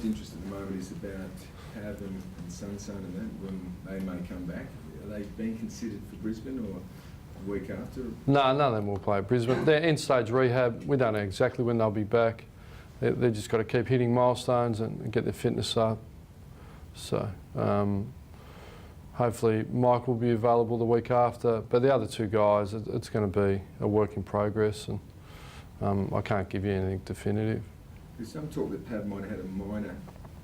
interest at the moment is about Pav and Sun and that, when they may come back. Are they being considered for Brisbane or the week after? No, none of them will play at Brisbane. They're in stage rehab. We don't know exactly when they'll be back. They've just got to keep hitting milestones and get their fitness up. So hopefully Mike will be available the week after. But the other two guys, it's going to be a work in progress, and I can't give you anything definitive. There's some talk that Pav might have had a minor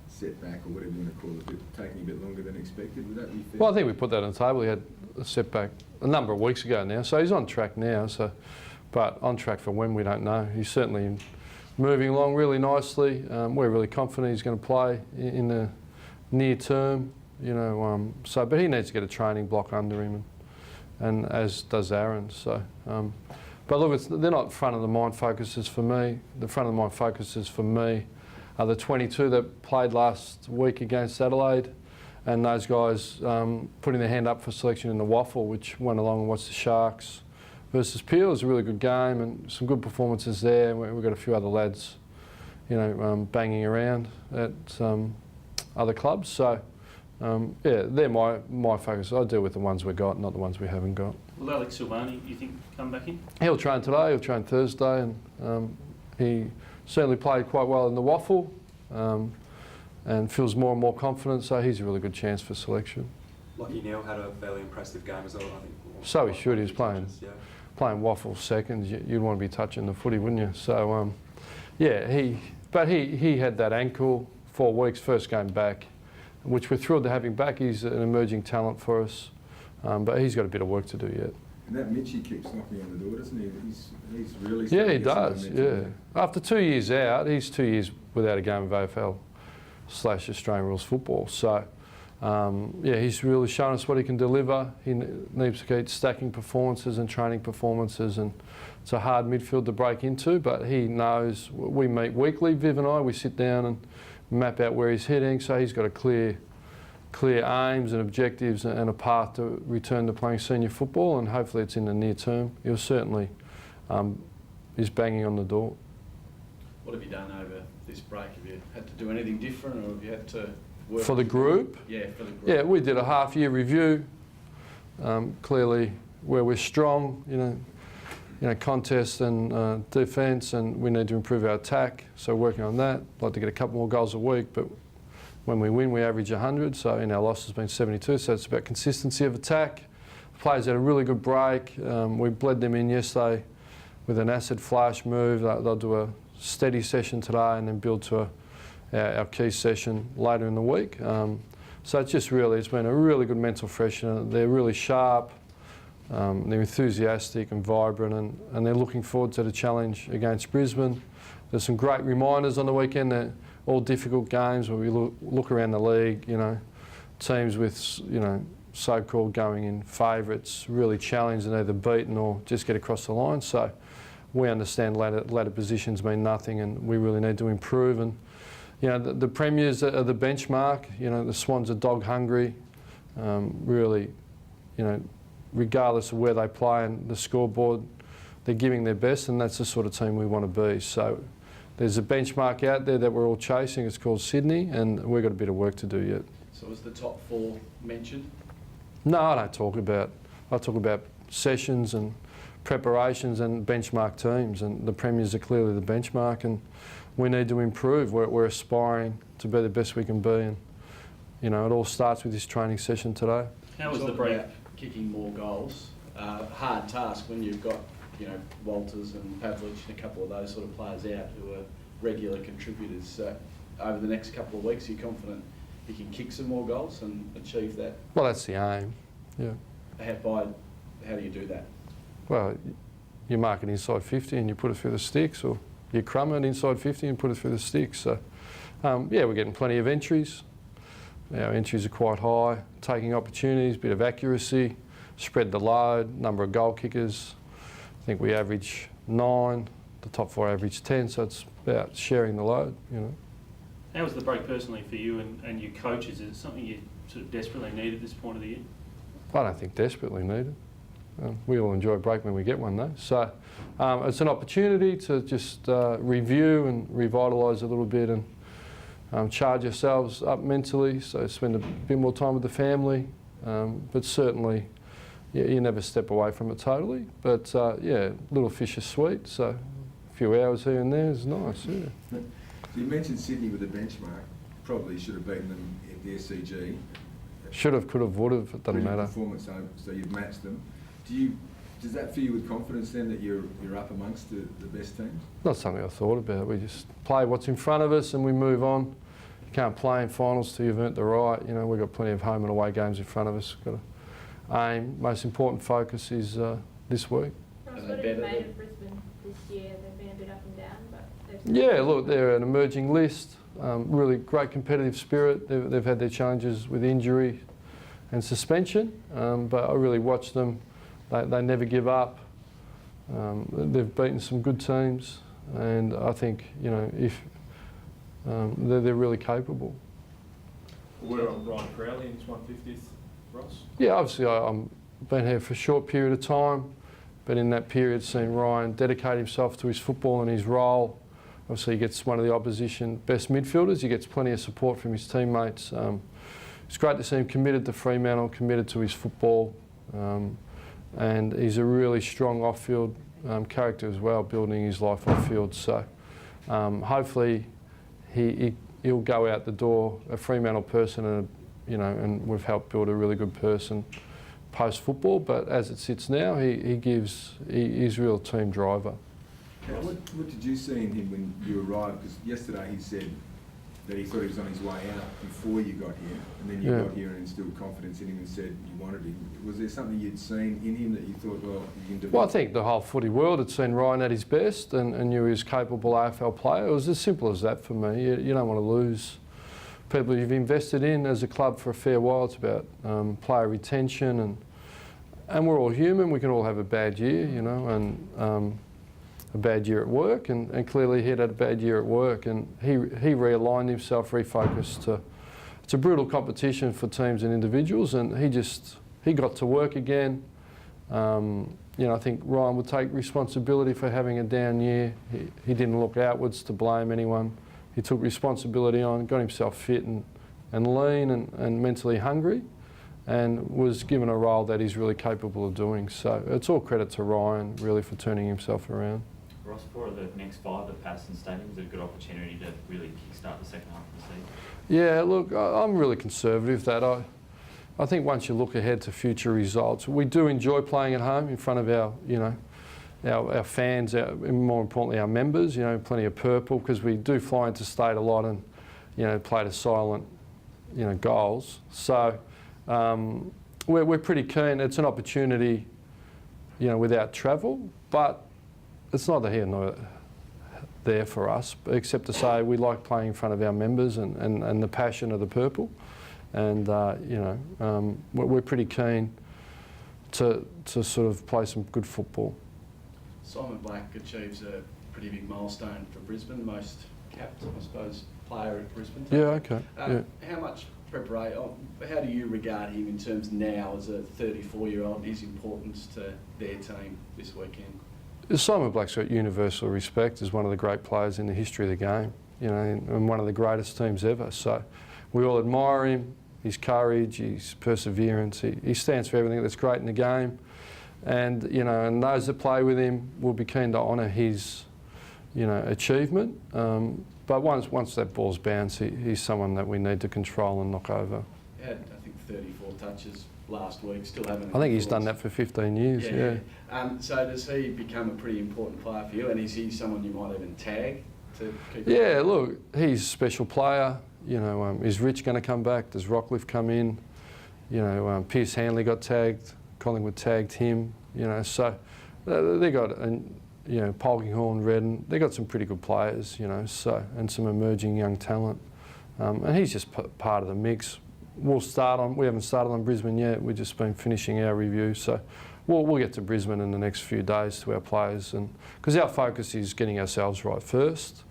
setback, or whatever you want to call it, taking a bit longer than expected. Would that be fair? Well, I think we put that on the table. He had a setback a number of weeks ago now, so he's on track now. But on track for when, we don't know. He's certainly moving along really nicely. We're really confident he's going to play in the near term. You know, but he needs to get a training block under him, and as does Aaron. So. But look, they're not front of the mind focuses for me. The front of the mind focuses for me are the 22 that played last week against Adelaide, and those guys putting their hand up for selection in the waffle, which went along and watched the Sharks versus Peel. It was a really good game and some good performances there. We've got a few other lads, you know, banging around at other clubs. So, yeah, they're my focus. I deal with the ones we've got, not the ones we haven't got. Will Alex Silvani, you think, come back in? He'll train today, he'll train Thursday, and he certainly played quite well in the waffle and feels more and more confident, so he's a really good chance for selection. Lockie Neal had a fairly impressive game as well, I think. So he should. He was playing waffle seconds. You'd want to be touching the footy, wouldn't you? So, yeah, he had that ankle 4 weeks, first game back, which we're thrilled to have him back. He's an emerging talent for us, but he's got a bit of work to do yet. And that Mitchie keeps knocking on the door, doesn't he? He's really... Yeah, he does, yeah. After 2 years out, he's 2 years without a game of AFL/Australian rules football. So, yeah, he's really shown us what he can deliver. He needs to keep stacking performances and training performances, and it's a hard midfield to break into, but he knows. We meet weekly, Viv and I, we sit down and map out where he's heading, so he's got a clear aims and objectives and a path to return to playing senior football, and hopefully it's in the near term. He'll certainly is banging on the door. What have you done over this break? Have you had to do anything different, or have you had to work for the group? Yeah, for the group. Yeah, we did a half-year review. Clearly, where we're strong, you know, contest and defence, and we need to improve our attack. So working on that. I'd like to get a couple more goals a week, but when we win, we average 100. So in our loss has been 72. So it's about consistency of attack. The players had a really good break. We bled them in yesterday with an acid flash move. They'll do a steady session today and then build to our key session later in the week. So it's just really, it's been a really good mental freshener. They're really sharp. They're enthusiastic and vibrant, and they're looking forward to the challenge against Brisbane. There's some great reminders on the weekend. They're all difficult games where we look around the league, you know, teams with, you know, so-called going in favourites really challenged and either beaten or just get across the line. So we understand ladder positions mean nothing, and we really need to improve. And you know, the premiers are the benchmark. You know, the Swans are dog hungry. Really, you know, regardless of where they play and the scoreboard, they're giving their best, and that's the sort of team we want to be. So there's a benchmark out there that we're all chasing. It's called Sydney, and we've got a bit of work to do yet. So was the top 4 mentioned? No, I don't talk about. I talk about sessions and preparations and benchmark teams, and the premiers are clearly the benchmark, and we need to improve. We're aspiring to be the best we can be, and you know, it all starts with this training session today. How was the break kicking more goals? Hard task when you've got, you know, Walters and Pavlich and a couple of those sort of players out who are regular contributors. So over the next couple of weeks, are you confident you can kick some more goals and achieve that? Well, that's the aim, yeah. How do you do that? Well, you mark it inside 50 and you put it through the sticks, or you crumb it inside 50 and put it through the sticks. So, yeah, we're getting plenty of entries. Our entries are quite high, taking opportunities, bit of accuracy, spread the load, number of goal kickers. I think we average 9, the top 4 average 10, so it's about sharing the load, you know. How was the break personally for you and your coaches? Is it something you sort of desperately need at this point of the year? I don't think desperately needed. We all enjoy a break when we get one, though. So it's an opportunity to just review and revitalise a little bit, and charge ourselves up mentally, so spend a bit more time with the family. But certainly, you never step away from it totally. But yeah, little fish are sweet, so a few hours here and there is nice, yeah. So you mentioned Sydney with a benchmark. Probably should have beaten them at the SCG. Should have, could have, would have, it doesn't Pretty matter. Performance, so you've matched them. Does that fill you with confidence then that you're up amongst the best teams? Not something I thought about. We just play what's in front of us and we move on. You can't play in finals till you've earned the right. You know, we've got plenty of home and away games in front of us. Got to aim. Most important focus is this week. Ross, what have you made of Brisbane this year? They've been a bit up and down, but they've... Yeah, look, they're an emerging list. Really great competitive spirit. They've had their challenges with injury and suspension, but I really watch them. They never give up. They've beaten some good teams, and I think, you know, if they're really capable. We're on Ryan Crowley in his 150th, Ross? Yeah, obviously I'm been here for a short period of time, but in that period seen Ryan dedicate himself to his football and his role. Obviously he gets one of the opposition best midfielders. He gets plenty of support from his teammates. It's great to see him committed to Fremantle, committed to his football. And he's a really strong off-field character as well, building his life off-field. So hopefully he'll go out the door a Fremantle person, and you know, and we've helped build a really good person post-football. But as it sits now, he's a real team driver. What did you see in him when you arrived? Because yesterday he said that he thought he was on his way out before you got here, and then you got here and instilled confidence in him and said you wanted him. Was there something you'd seen in him that you thought, well, you can develop? Well, I think the whole footy world had seen Ryan at his best and knew he was a capable AFL player. It was as simple as that for me. You don't want to lose people you've invested in as a club for a fair while. It's about player retention, and we're all human. We can all have a bad year, you know, and a bad year at work, and clearly he had a bad year at work, and he realigned himself, refocused to. It's a brutal competition for teams and individuals, and he got to work again. You know, I think Ryan would take responsibility for having a down year. He didn't look outwards to blame anyone. He took responsibility on, got himself fit and lean and mentally hungry, and was given a role that he's really capable of doing. So it's all credit to Ryan, really, for turning himself around. Ross, for the next 5 at Patterson Stadium, is it a good opportunity to really kickstart the second half of the season? Yeah, look, I'm really conservative that I think once you look ahead to future results, we do enjoy playing at home in front of our, you know, our fans, and more importantly our members, you know, plenty of purple, because we do fly into state a lot and, you know, play to silent, you know, goals. So we're pretty keen. It's an opportunity, you know, without travel, but it's neither here nor there for us, except to say we like playing in front of our members and the passion of the purple. And, you know, we're pretty keen to sort of play some good football. Simon Black achieves a pretty big milestone for Brisbane, most capped, I suppose, player at Brisbane. Yeah, okay. How much preparation, how do you regard him in terms now as a 34-year-old, his importance to their team this weekend? Simon Black's got universal respect as one of the great players in the history of the game, you know, and one of the greatest teams ever. So we all admire him, his courage, his perseverance. He stands for everything that's great in the game. And, you know, and those that play with him will be keen to honour his, you know, achievement. But once that ball's bounced, he's someone that we need to control and knock over. He had, I think, 34 touches last week, still haven't. I think he's done that for 15 years, yeah. So does he become a pretty important player for you, and is he someone you might even tag to keep? Yeah, look, he's a special player. You know, is Rich going to come back? Does Rockcliffe come in? You know, Pierce Hanley got tagged. Collingwood tagged him. You know, so they got, you know, Polkinghorne, Redden. They got some pretty good players. You know, so and some emerging young talent. And he's just part of the mix. We haven't started on Brisbane yet. We've just been finishing our review. So we'll get to Brisbane in the next few days to our players, and because our focus is getting ourselves right first.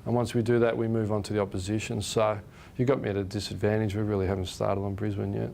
And once we do that, we move on to the opposition. So you got me at a disadvantage. We really haven't started on Brisbane yet.